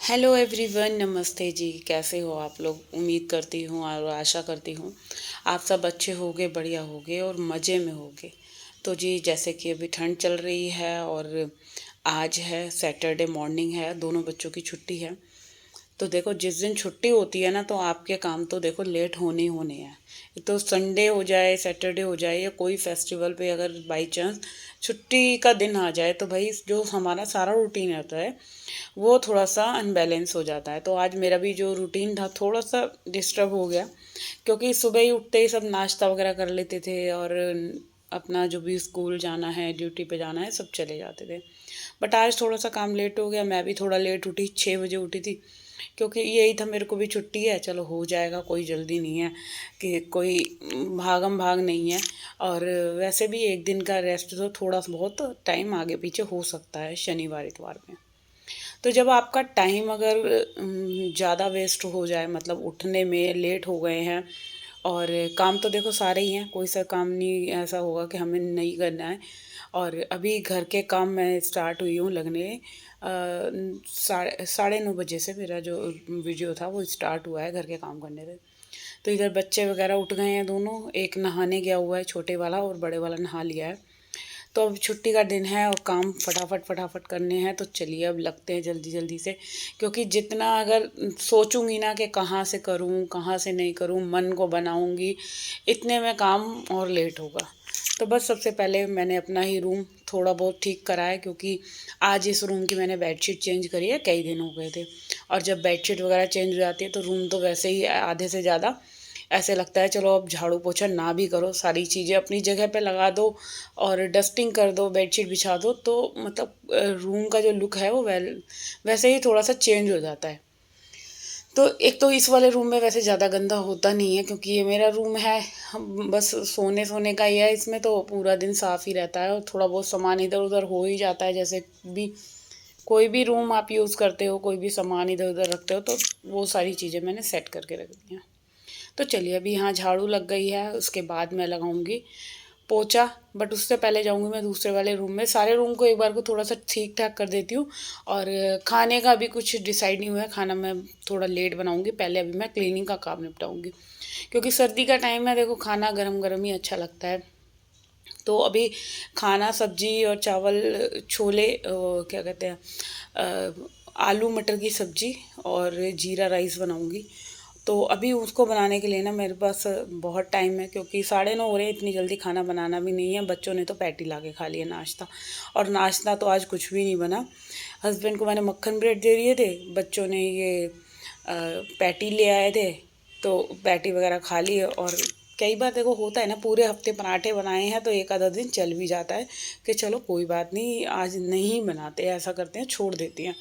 Hello everyone, नमस्ते जी। कैसे हो आप लोग? उम्मीद करती हूँ और आशा करती हूँ आप सब अच्छे होगे, बढ़िया होगे और मज़े में होगे। तो जी, जैसे कि अभी ठंड चल रही है और आज है सैटरडे मॉर्निंग है, दोनों बच्चों की छुट्टी है। तो देखो, जिस दिन छुट्टी होती है ना, तो आपके काम तो देखो लेट होने ही होने हैं। तो संडे हो जाए, सैटरडे हो जाए या कोई फेस्टिवल पे अगर बाई चांस छुट्टी का दिन आ जाए, तो भाई जो हमारा सारा रूटीन रहता है वो थोड़ा सा अनबैलेंस हो जाता है। तो आज मेरा भी जो रूटीन था थोड़ा सा डिस्टर्ब हो गया, क्योंकि सुबह ही उठते ही सब नाश्ता वगैरह कर लेते थे और अपना जो भी स्कूल जाना है, ड्यूटी पे जाना है, सब चले जाते थे। बट आज थोड़ा सा काम लेट हो गया, मैं भी थोड़ा लेट उठी, 6 बजे उठी थी, क्योंकि यही था मेरे को भी छुट्टी है, चलो हो जाएगा, कोई जल्दी नहीं है कि कोई भागम भाग नहीं है। और वैसे भी एक दिन का रेस्ट तो थोड़ा बहुत टाइम आगे पीछे हो सकता है शनिवार इतवार में। तो जब आपका टाइम अगर ज़्यादा वेस्ट हो जाए, मतलब उठने में लेट हो गए हैं, और काम तो देखो सारे ही हैं, कोई सा काम नहीं ऐसा होगा कि हमें नहीं करना है। और अभी घर के काम मैं स्टार्ट हुई हूँ लगने, साढ़े 9 बजे से मेरा जो वीडियो था वो स्टार्ट हुआ है घर के काम करने से। तो इधर बच्चे वगैरह उठ गए हैं दोनों, एक नहाने गया हुआ है छोटे वाला और बड़े वाला नहा लिया है। तो अब छुट्टी का दिन है और काम फटाफट फटाफट करने हैं, तो चलिए अब लगते हैं जल्दी जल्दी से। क्योंकि जितना अगर सोचूंगी ना कि कहाँ से करूँ कहाँ से नहीं करूँ, मन को बनाऊंगी, इतने में काम और लेट होगा। तो बस सबसे पहले मैंने अपना ही रूम थोड़ा बहुत ठीक करा है, क्योंकि आज इस रूम की मैंने बेडशीट चेंज करी है, कई दिन हो गए थे। और जब बेडशीट वगैरह चेंज हो जाती है तो रूम तो वैसे ही आधे से ज़्यादा ऐसे लगता है चलो अब झाड़ू पोछा ना भी करो, सारी चीज़ें अपनी जगह पे लगा दो और डस्टिंग कर दो, बेडशीट बिछा दो, तो मतलब रूम का जो लुक है वो वैसे ही थोड़ा सा चेंज हो जाता है। तो एक तो इस वाले रूम में वैसे ज़्यादा गंदा होता नहीं है, क्योंकि ये मेरा रूम है, हम बस सोने सोने का ही है, इसमें तो पूरा दिन साफ़ ही रहता है और थोड़ा बहुत सामान इधर उधर हो ही जाता है। जैसे भी कोई भी रूम आप यूज़ करते हो, कोई भी सामान इधर उधर रखते हो, तो वो सारी चीज़ें मैंने सेट करके रख दी हैं। तो चलिए, अभी यहाँ झाड़ू लग गई है, उसके बाद मैं लगाऊंगी पोछा। बट उससे पहले जाऊंगी मैं दूसरे वाले रूम में, सारे रूम को एक बार को थोड़ा सा ठीक ठाक कर देती हूँ। और खाने का भी कुछ डिसाइड नहीं हुआ है, खाना मैं थोड़ा लेट बनाऊंगी, पहले अभी मैं क्लीनिंग का काम निपटाऊंगी, क्योंकि सर्दी का टाइम है, देखो खाना गरम गरम ही अच्छा लगता है। तो अभी खाना सब्जी और चावल, छोले, क्या कहते हैं, आलू मटर की सब्जी और जीरा राइस बनाऊंगी। तो अभी उसको बनाने के लिए ना मेरे पास बहुत टाइम है, क्योंकि 9:30 हो रहे हैं, इतनी जल्दी खाना बनाना भी नहीं है। बच्चों ने तो पैटी ला के खा लिया नाश्ता, और नाश्ता तो आज कुछ भी नहीं बना। हस्बैंड को मैंने मक्खन ब्रेड दे दिए थे, बच्चों ने ये पैटी ले आए थे, तो पैटी वगैरह खा ली। और कई बार देखो होता है ना, पूरे हफ्ते पराठे बनाए हैं तो एक आधा दिन चल भी जाता है कि चलो कोई बात नहीं, आज नहीं बनाते, ऐसा करते हैं, छोड़ देते हैं।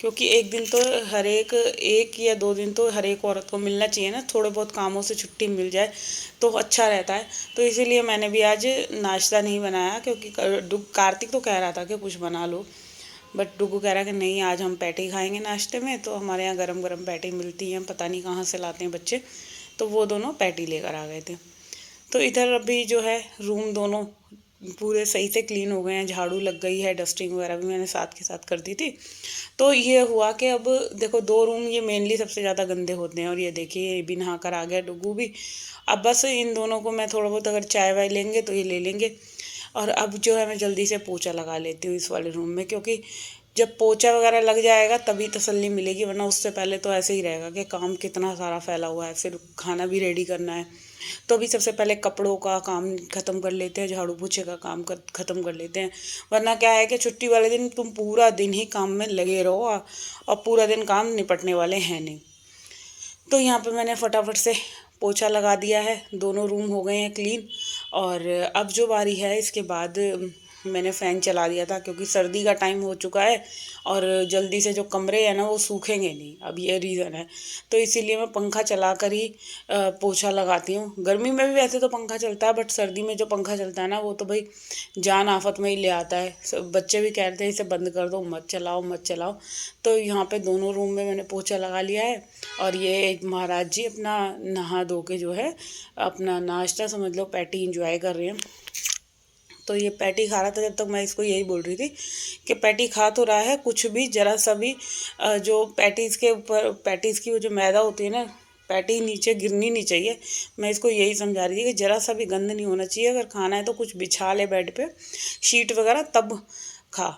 क्योंकि एक दिन तो हर एक, 1 या 2 दिन तो हर एक औरत को मिलना चाहिए ना, थोड़े बहुत कामों से छुट्टी मिल जाए तो अच्छा रहता है। तो इसीलिए मैंने भी आज नाश्ता नहीं बनाया, क्योंकि कार्तिक तो कह रहा था कि कुछ बना लो, बट डुगू कह रहा है कि नहीं, आज हम पैटी खाएंगे नाश्ते में। तो हमारे यहाँ गरम गरम पैटी मिलती हैं, पता नहीं कहाँ से लाते हैं बच्चे, तो वो दोनों पैटी लेकर आ गए थे। तो इधर अभी जो है रूम दोनों पूरे सही से क्लीन हो गए हैं, झाड़ू लग गई है, डस्टिंग वगैरह भी मैंने साथ के साथ कर दी थी। तो ये हुआ कि अब देखो, 2 रूम ये मेनली सबसे ज़्यादा गंदे होते हैं, और ये देखिए ये भी नहा कर आ गया डुगू भी। अब बस इन दोनों को मैं थोड़ा बहुत, अगर चाय वाय लेंगे तो ये ले लेंगे। और अब जो है मैं जल्दी से पोछा लगा लेती हूँ इस वाले रूम में, क्योंकि जब पोछा वगैरह लग जाएगा तभी तसल्ली मिलेगी, वरना उससे पहले तो ऐसे ही रहेगा कि काम कितना सारा फैला हुआ है, फिर खाना भी रेडी करना है। तो अभी सबसे पहले कपड़ों का काम ख़त्म कर लेते हैं, झाड़ू पोछे का काम ख़त्म कर लेते हैं। वरना क्या है कि छुट्टी वाले दिन तुम पूरा दिन ही काम में लगे रहो, और पूरा दिन काम निपटने वाले हैं नहीं। तो यहाँ पे मैंने फटाफट से पोछा लगा दिया है, दोनों रूम हो गए हैं क्लीन। और अब जो बारी है, इसके बाद मैंने फ़ैन चला दिया था, क्योंकि सर्दी का टाइम हो चुका है और जल्दी से जो कमरे हैं ना वो सूखेंगे नहीं, अब ये रीज़न है। तो इसीलिए मैं पंखा चला कर ही पोछा लगाती हूँ। गर्मी में भी वैसे तो पंखा चलता है, बट सर्दी में जो पंखा चलता है ना, वो तो भाई जान आफत में ही ले आता है। बच्चे भी कह रहे थे इसे बंद कर दो, मत चलाओ मत चलाओ। तो यहाँ पे दोनों रूम में मैंने पोछा लगा लिया है। और ये महाराज जी अपना नहा धो के जो है अपना नाश्ता समझ लो पैटी इंजॉय कर रहे हैं। तो ये पैटी खा रहा था, जब तक मैं इसको यही बोल रही थी कि पैटी खा तो रहा है, कुछ भी ज़रा सा भी जो पैटीज़ के ऊपर, पैटीज़ की वो जो मैदा होती है ना, पैटी नीचे गिरनी नहीं चाहिए। मैं इसको यही समझा रही थी कि ज़रा सा भी गंद नहीं होना चाहिए, अगर खाना है तो कुछ बिछा ले बेड पे, शीट वगैरह, तब खा।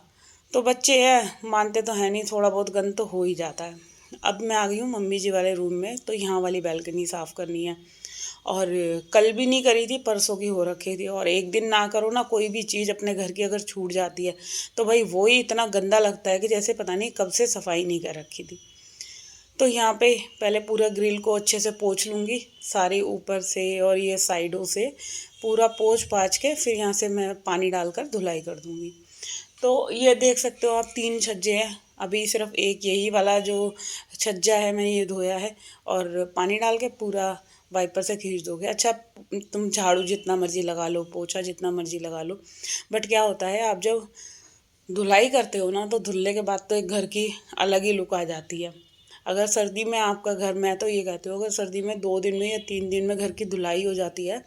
तो बच्चे हैं, मानते तो हैं नहीं, थोड़ा बहुत गंद तो हो ही जाता है। अब मैं आ गई हूँ मम्मी जी वाले रूम में, तो यहाँ वाली बैल्कनी साफ़ करनी है। और कल भी नहीं करी थी, परसों की हो रखी थी। और एक दिन ना करो ना कोई भी चीज़ अपने घर की, अगर छूट जाती है तो भाई वो ही इतना गंदा लगता है कि जैसे पता नहीं कब से सफाई नहीं कर रखी थी। तो यहाँ पे पहले पूरा ग्रिल को अच्छे से पोंछ लूँगी, सारे ऊपर से और ये साइडों से पूरा पोंछ पाछ के, फिर यहाँ से मैं पानी डालकर धुलाई कर दूँगी। तो ये देख सकते हो आप, 3 छज्जे हैं, अभी सिर्फ एक यही वाला जो छज्जा है मैंने ये धोया है, और पानी डाल के पूरा वाइपर से खींच दोगे। अच्छा, तुम झाड़ू जितना मर्जी लगा लो, पोछा जितना मर्जी लगा लो, बट क्या होता है, आप जब धुलाई करते हो ना, तो धुलने के बाद तो एक घर की अलग ही लुक आ जाती है। अगर सर्दी में आपका घर, मैं तो ये कहती हूँ, अगर सर्दी में 2 दिन में या 3 दिन में घर की धुलाई हो जाती है,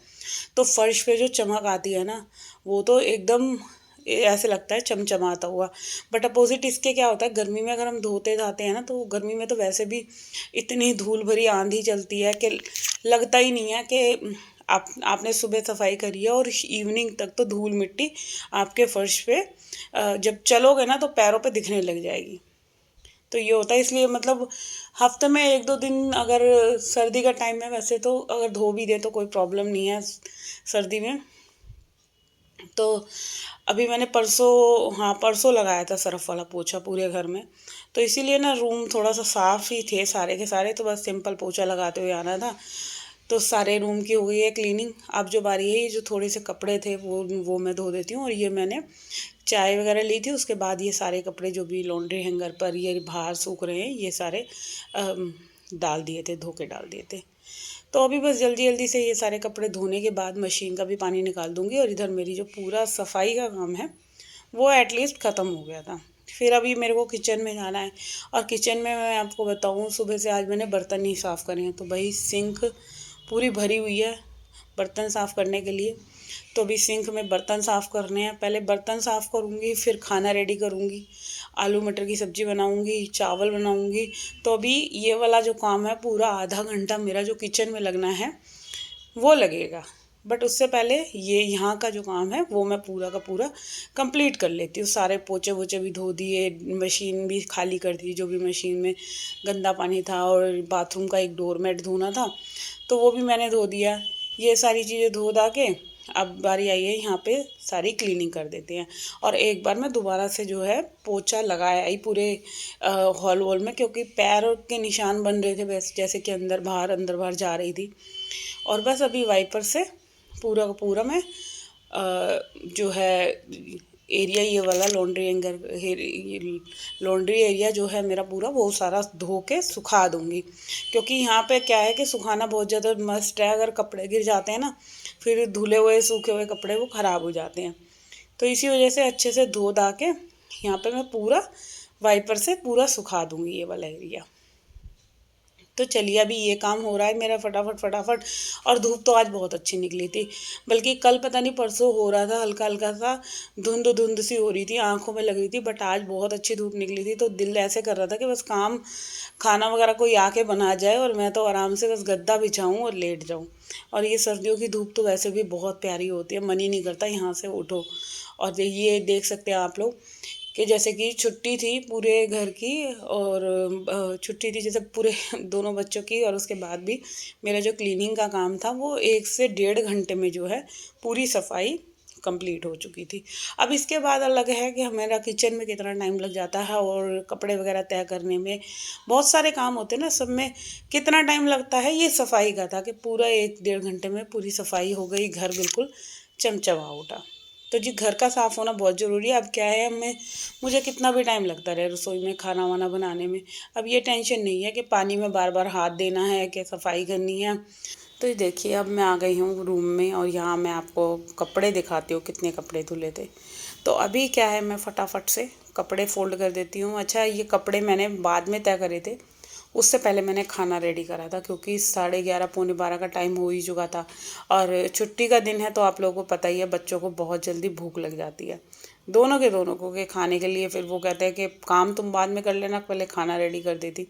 तो फर्श पे जो चमक आती है ना, वो तो एकदम ऐसे लगता है चमचमाता हुआ। बट अपोजिट इसके क्या होता है, गर्मी में अगर हम धोते जाते हैं ना, तो गर्मी में तो वैसे भी इतनी धूल भरी आंधी चलती है कि लगता ही नहीं है कि आपने सुबह सफाई करी है, और इवनिंग तक तो धूल मिट्टी आपके फर्श पे जब चलोगे ना तो पैरों पे दिखने लग जाएगी। तो ये होता है, इसलिए मतलब हफ्ते में 1-2 दिन, अगर सर्दी का टाइम है, वैसे तो अगर धो भी दे तो कोई प्रॉब्लम नहीं है सर्दी में। तो अभी मैंने परसों, हाँ परसों लगाया था सर्फ़ वाला पोछा पूरे घर में, तो इसीलिए ना रूम थोड़ा सा साफ़ ही थे सारे के सारे, तो बस सिंपल पोछा लगाते हुए आना था। तो सारे रूम की हो गई है क्लीनिंग। अब जो बारी है, ये जो थोड़े से कपड़े थे वो मैं धो देती हूँ। और ये मैंने चाय वगैरह ली थी, उसके बाद ये सारे कपड़े जो भी लॉन्ड्री हैंगर पर ये बाहर सूख रहे हैं, ये सारे डाल दिए थे, धो के डाल दिए थे। तो अभी बस जल्दी जल्दी से ये सारे कपड़े धोने के बाद मशीन का भी पानी निकाल दूँगी, और इधर मेरी जो पूरा सफाई का काम है वो एटलीस्ट ख़त्म हो गया था। फिर अभी मेरे को किचन में जाना है, और किचन में मैं आपको बताऊँ, सुबह से आज मैंने बर्तन नहीं साफ़ करे हैं, तो भाई सिंक पूरी भरी हुई है बर्तन साफ़ करने के लिए। तो अभी सिंक में बर्तन साफ़ करने हैं, पहले बर्तन साफ़ करूँगी, फिर खाना रेडी करूँगी, आलू मटर की सब्ज़ी बनाऊँगी, चावल बनाऊँगी। तो अभी ये वाला जो काम है, पूरा आधा घंटा मेरा जो किचन में लगना है वो लगेगा। बट उससे पहले ये यहाँ का जो काम है वो मैं पूरा का पूरा कंप्लीट कर लेती हूँ। सारे पोछे वोचे भी धो दिए, मशीन भी खाली कर दी, जो भी मशीन में गंदा पानी था, और बाथरूम का एक डोरमेट धोना था तो वो भी मैंने धो दिया। ये सारी चीज़ें धो धा के अब बारी आई है यहाँ पे सारी क्लीनिंग कर देते हैं। और एक बार मैं दोबारा से जो है पोछा लगाया ही पूरे हॉल वॉल में, क्योंकि पैर के निशान बन रहे थे वैसे, जैसे कि अंदर बाहर जा रही थी। और बस अभी वाइपर से पूरा का पूरा मैं जो है एरिया, ये वाला लॉन्ड्री एंगर, लॉन्ड्री एरिया जो है मेरा पूरा, वो सारा धो के सुखा दूँगी। क्योंकि यहाँ पे क्या है कि सुखाना बहुत ज़्यादा मस्ट है, अगर कपड़े गिर जाते हैं ना, फिर धुले हुए सूखे हुए कपड़े वो ख़राब हो जाते हैं। तो इसी वजह से अच्छे से धो धा के यहाँ पे मैं पूरा वाइपर से पूरा सुखा दूँगी ये वाला एरिया। तो चलिए अभी ये काम हो रहा है मेरा फटाफट फटाफट। और धूप तो आज बहुत अच्छी निकली थी, बल्कि कल पता नहीं परसों हो रहा था, हल्का हल्का सा धुंध धुंध सी हो रही थी, आंखों में लग रही थी, बट आज बहुत अच्छी धूप निकली थी। तो दिल ऐसे कर रहा था कि बस काम, खाना वगैरह कोई आके बना जाए, और मैं तो आराम से बस गद्दा बिछाऊँ और लेट जाऊँ। और ये सर्दियों की धूप तो वैसे भी बहुत प्यारी होती है, मन ही नहीं करता यहाँ से उठो। और ये देख सकते हैं आप लोग कि जैसे कि छुट्टी थी पूरे घर की, और छुट्टी थी जैसे पूरे दोनों बच्चों की, और उसके बाद भी मेरा जो क्लीनिंग का काम था वो 1 से 1.5 घंटे में जो है पूरी सफाई कंप्लीट हो चुकी थी। अब इसके बाद अलग है कि हमारा किचन में कितना टाइम लग जाता है, और कपड़े वगैरह तय करने में बहुत सारे काम होते हैं ना, सब में कितना टाइम लगता है। ये सफाई का था कि पूरा 1-1.5 घंटे में पूरी सफाई हो गई, घर बिल्कुल चमचमा उठा। तो जी घर का साफ़ होना बहुत ज़रूरी है। अब क्या है, मुझे कितना भी टाइम लगता रहे रसोई में खाना वाना बनाने में, अब ये टेंशन नहीं है कि पानी में बार बार हाथ देना है, कि सफाई करनी है। तो ये देखिए अब मैं आ गई हूँ रूम में, और यहाँ मैं आपको कपड़े दिखाती हूँ कितने कपड़े धुले थे। तो अभी क्या है, मैं फटाफट से कपड़े फ़ोल्ड कर देती हूँ। अच्छा, ये कपड़े मैंने बाद में तय करे थे, उससे पहले मैंने खाना रेडी करा था, क्योंकि 11:30 पौने 12 का टाइम हो ही चुका था। और छुट्टी का दिन है तो आप लोगों को पता ही है, बच्चों को बहुत जल्दी भूख लग जाती है, दोनों को के खाने के लिए। फिर वो कहते हैं कि काम तुम बाद में कर लेना, पहले खाना रेडी कर देती।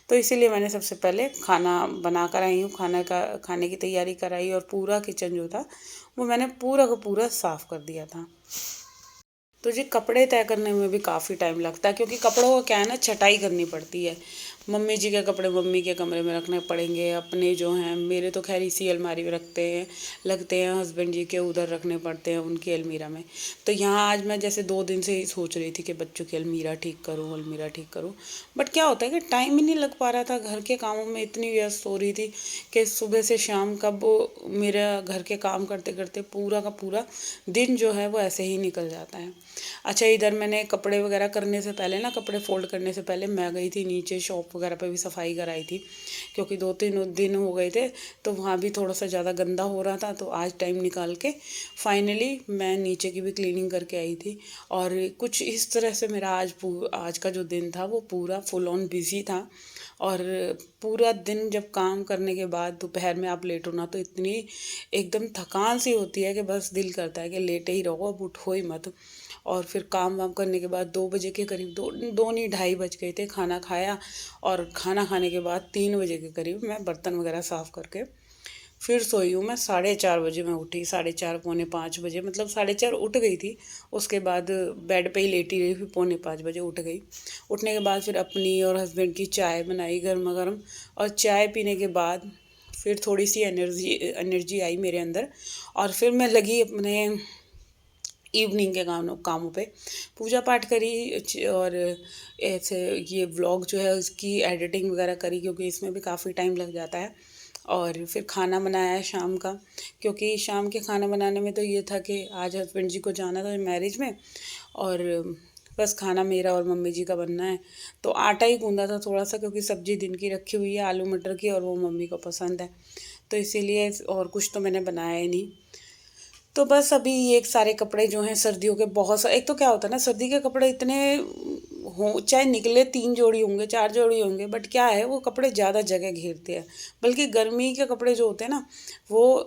तो इसीलिए मैंने सबसे पहले खाना बना कर आई हूँ, खाने की तैयारी कराई, और पूरा किचन जो था वो मैंने पूरा का पूरा साफ़ कर दिया था। तो जी कपड़े तय करने में भी काफ़ी टाइम लगता है, क्योंकि कपड़ों को क्या है ना, छटाई करनी पड़ती है। मम्मी जी के कपड़े मम्मी के कमरे में रखने पड़ेंगे, अपने जो हैं, मेरे तो खैर इसी अलमारी में लगते हैं, हस्बैंड जी के उधर रखने पड़ते हैं उनकी अलमीरा में। तो यहाँ आज मैं जैसे 2 दिन से ही सोच रही थी कि बच्चों की अलमीरा ठीक करूँ, बट क्या होता है कि टाइम ही नहीं लग पा रहा था, घर के कामों में इतनी व्यस्त हो रही थी कि सुबह से शाम कब मेरा घर के काम करते करते पूरा का पूरा दिन जो है वो ऐसे ही निकल जाता है। अच्छा, इधर मैंने कपड़े वगैरह करने से पहले ना, कपड़े फोल्ड करने से पहले मैं गई थी नीचे, शॉप वगैरह पे भी सफाई कराई थी, क्योंकि 2-3 दिन हो गए थे तो वहाँ भी थोड़ा सा ज़्यादा गंदा हो रहा था। तो आज टाइम निकाल के फाइनली मैं नीचे की भी क्लीनिंग करके आई थी। और कुछ इस तरह से मेरा आज का जो दिन था वो पूरा फुल ऑन बिजी था। और पूरा दिन जब काम करने के बाद दोपहर में आप लेटो ना, तो इतनी एकदम थकान सी होती है कि बस दिल करता है कि लेटे ही रहो, अब उठो ही मत। और फिर काम वाम करने के बाद 2 बजे के करीब, दो नहीं 2:30 बज गए थे, खाना खाया। और खाना खाने के बाद 3 बजे के करीब मैं बर्तन वगैरह साफ़ करके फिर सोई हूँ। मैं 4:30 बजे मैं उठी, 4:30 पौने 5 बजे, मतलब 4:30 उठ गई थी। उसके बाद बेड पे ही लेटी रही, फिर पौने 5 बजे उठ गई। उठने के बाद फिर अपनी और हस्बैंड की चाय बनाई गर्मा गर्म, और चाय पीने के बाद फिर थोड़ी सी एनर्जी आई मेरे अंदर। और फिर मैं लगी अपने इवनिंग के कामों पे, पूजा पाठ करी। और ऐसे ये व्लॉग जो है उसकी एडिटिंग वगैरह करी, क्योंकि इसमें भी काफ़ी टाइम लग जाता है। और फिर खाना बनाया शाम का, क्योंकि शाम के खाना बनाने में तो ये था कि आज हस्बैंड जी को जाना था मैरिज में, और बस खाना मेरा और मम्मी जी का बनना है। तो आटा ही गूंदा था थोड़ा सा, क्योंकि सब्ज़ी दिन की रखी हुई है आलू मटर की, और वो मम्मी को पसंद है, तो इसीलिए और कुछ तो मैंने बनाया ही नहीं। तो बस अभी ये सारे कपड़े जो हैं सर्दियों के, बहुत सारे, एक तो क्या होता है ना, सर्दी के कपड़े इतने हो, चाहे निकले 3 जोड़ी होंगे 4 जोड़ी होंगे, बट क्या है, वो कपड़े ज़्यादा जगह घेरते हैं। बल्कि गर्मी के कपड़े जो होते हैं ना, वो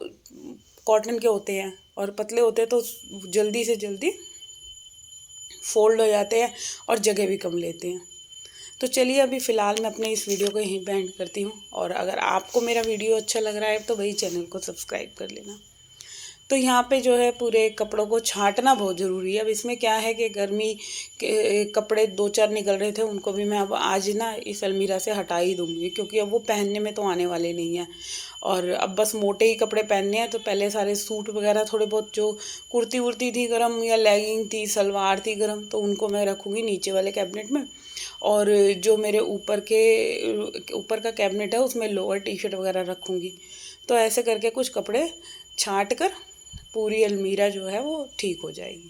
कॉटन के होते हैं और पतले होते हैं, तो जल्दी से जल्दी फोल्ड हो जाते हैं और जगह भी कम लेते हैं। तो चलिए अभी फ़िलहाल मैं अपने इस वीडियो को यहीं पे एंड करती हूँ। और अगर आपको मेरा वीडियो अच्छा लग रहा है तो भाई चैनल को सब्सक्राइब कर लेना। तो यहाँ पे जो है पूरे कपड़ों को छांटना बहुत ज़रूरी है। अब इसमें क्या है कि गर्मी के कपड़े 2-4 निकल रहे थे, उनको भी मैं अब आज ना इस अलमीरा से हटा ही दूँगी, क्योंकि अब वो पहनने में तो आने वाले नहीं हैं। और अब बस मोटे ही कपड़े पहनने हैं। तो पहले सारे सूट वगैरह थोड़े बहुत, जो कुर्ती वुर्ती थी गर्म या लेगिंग थी, सलवार थी गर्म, तो उनको मैं रखूँगी नीचे वाले कैबिनेट में। और जो मेरे ऊपर का कैबिनेट है उसमें लोअर टी शर्ट वगैरह रखूँगी। तो ऐसे करके कुछ कपड़े छांट कर पूरी अलमीरा जो है वो ठीक हो जाएगी।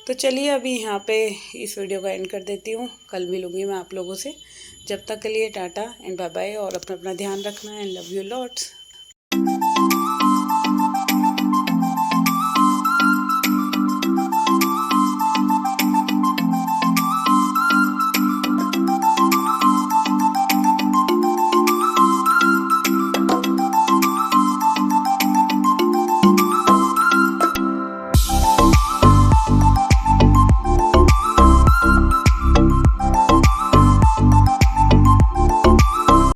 तो चलिए अभी यहाँ पे इस वीडियो का एंड कर देती हूँ। कल मिलूँगी मैं आप लोगों से। जब तक के लिए टाटा एंड बाय बाय, और अपना अपना ध्यान रखना, एंड लव यू लॉट्स।